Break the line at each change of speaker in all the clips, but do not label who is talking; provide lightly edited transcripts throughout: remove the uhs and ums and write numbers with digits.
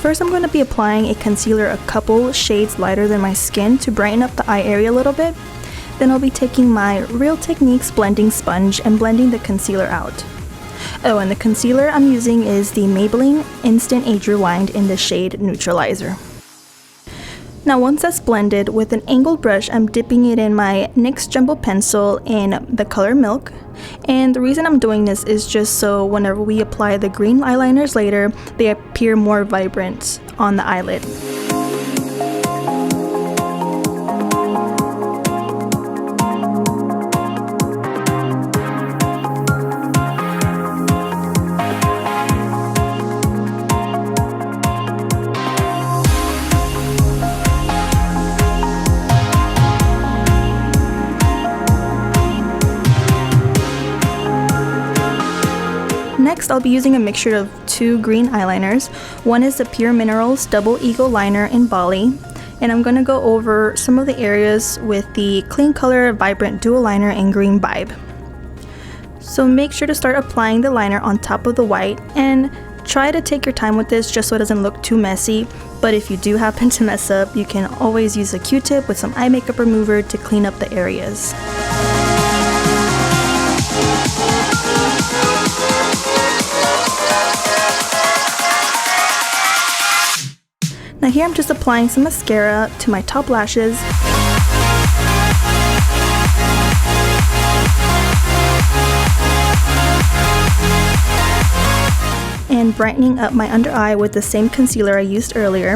first I'm going to be applying a concealer a couple shades lighter than my skin to brighten up the eye area a little bit. Then I'll be taking my Real Techniques blending sponge and blending the concealer out. Oh, and the concealer I'm using is the Maybelline Instant Age Rewind in the shade Neutralizer. Now once that's blended, with an angled brush, I'm dipping it in my NYX Jumbo Pencil in the color Milk. And the reason I'm doing this is just so whenever we apply the green eyeliners later, they appear more vibrant on the eyelid. Next, I'll be using a mixture of two green eyeliners. One is the Pure Minerals Double Eagle Liner in Bali, and I'm going to go over some of the areas with the Clean Color Vibrant Dual Liner in Green Vibe. So make sure to start applying the liner on top of the white, and try to take your time with this just so it doesn't look too messy. But if you do happen to mess up, you can always use a Q-tip with some eye makeup remover to clean up the areas. Now here I'm just applying some mascara to my top lashes. And brightening up my under eye with the same concealer I used earlier.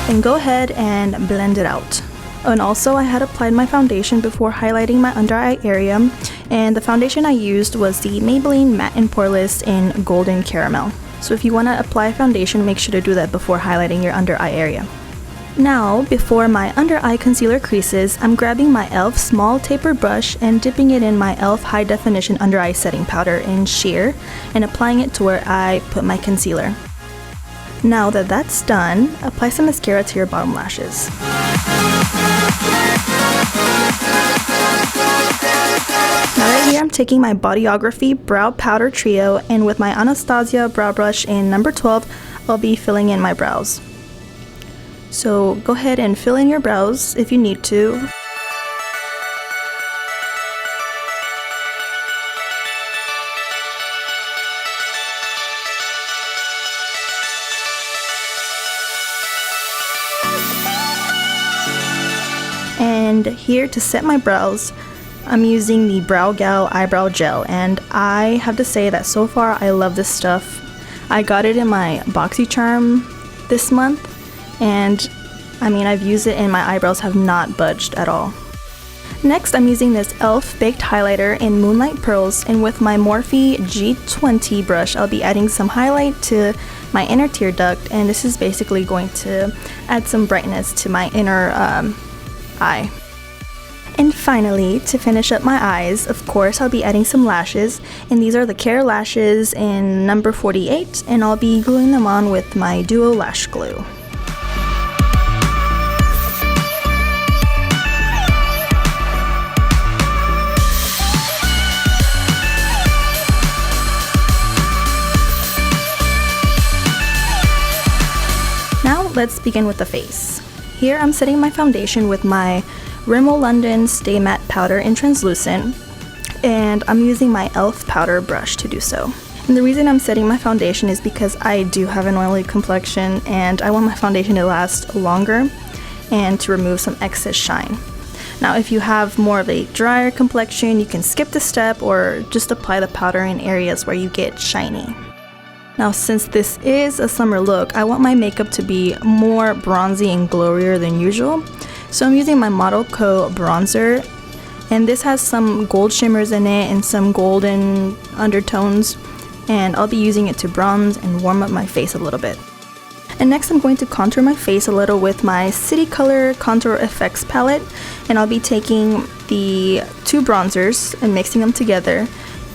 And go ahead and blend it out. And also, I had applied my foundation before highlighting my under eye area, and the foundation I used was the Maybelline Matte and Poreless in Golden Caramel. So if you want to apply foundation, make sure to do that before highlighting your under eye area. Now, before my under eye concealer creases, I'm grabbing my E.L.F small taper brush and dipping it in my E.L.F high definition under eye setting powder in Sheer and applying it to where I put my concealer. Now that that's done, apply some mascara to your bottom lashes. Now right here I'm taking my Bodyography Brow Powder Trio, and with my Anastasia brow brush in number 12, I'll be filling in my brows. So go ahead and fill in your brows if you need to. And here to set my brows, I'm using the Brow Gal Eyebrow Gel, and I have to say that so far I love this stuff. I got it in my BoxyCharm this month, and I mean, I've used it and my eyebrows have not budged at all. Next, I'm using this E.L.F Baked Highlighter in Moonlight Pearls, and with my Morphe G20 brush, I'll be adding some highlight to my inner tear duct, and this is basically going to add some brightness to my inner eye. And finally, to finish up my eyes, of course, I'll be adding some lashes, and these are the Care lashes in number 48, and I'll be gluing them on with my Duo Lash Glue. Now let's begin with the face. Here I'm setting my foundation with my Rimmel London Stay Matte Powder in Translucent, and I'm using my E.L.F powder brush to do so. And the reason I'm setting my foundation is because I do have an oily complexion and I want my foundation to last longer and to remove some excess shine. Now if you have more of a drier complexion, you can skip this step or just apply the powder in areas where you get shiny. Now since this is a summer look, I want my makeup to be more bronzy and glowier than usual. So I'm using my Model Co bronzer, and this has some gold shimmers in it and some golden undertones, and I'll be using it to bronze and warm up my face a little bit. And next I'm going to contour my face a little with my City Color Contour Effects palette, and I'll be taking the two bronzers and mixing them together,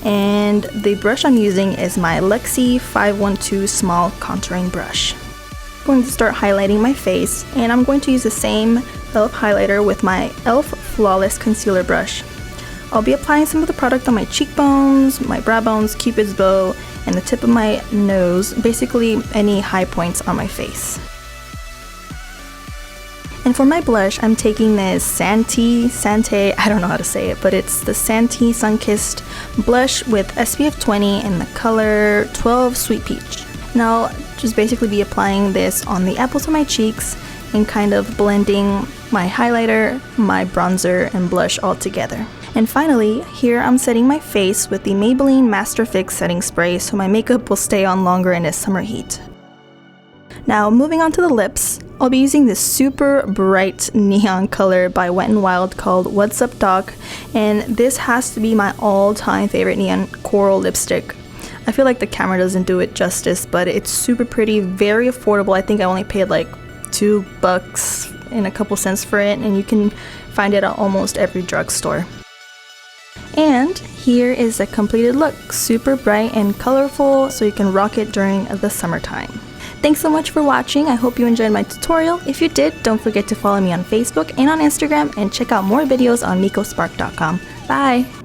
and the brush I'm using is my Luxie 512 small contouring brush. I'm going to start highlighting my face, and I'm going to use the same E.L.F highlighter with my E.L.F Flawless Concealer brush. I'll be applying some of the product on my cheekbones, my brow bones, cupid's bow, and the tip of my nose, basically any high points on my face. And for my blush, I'm taking this Sante, I don't know how to say it, but it's the Sante Sunkissed blush with SPF 20 in the color 12 Sweet Peach. And I'll just basically be applying this on the apples of my cheeks and kind of blending my highlighter, my bronzer, and blush all together. And finally, here I'm setting my face with the Maybelline Master Fix setting spray so my makeup will stay on longer in this summer heat. Now moving on to the lips, I'll be using this super bright neon color by Wet n Wild called What's Up Doc, and this has to be my all-time favorite neon coral lipstick. I feel like the camera doesn't do it justice, but it's super pretty, very affordable. I think I only paid like $2 and a couple cents for it, and you can find it at almost every drugstore. And here is a completed look, super bright and colorful, so you can rock it during the summertime. Thanks so much for watching. I hope you enjoyed my tutorial. If you did, don't forget to follow me on Facebook and on Instagram, and check out more videos on meekospark.com. Bye!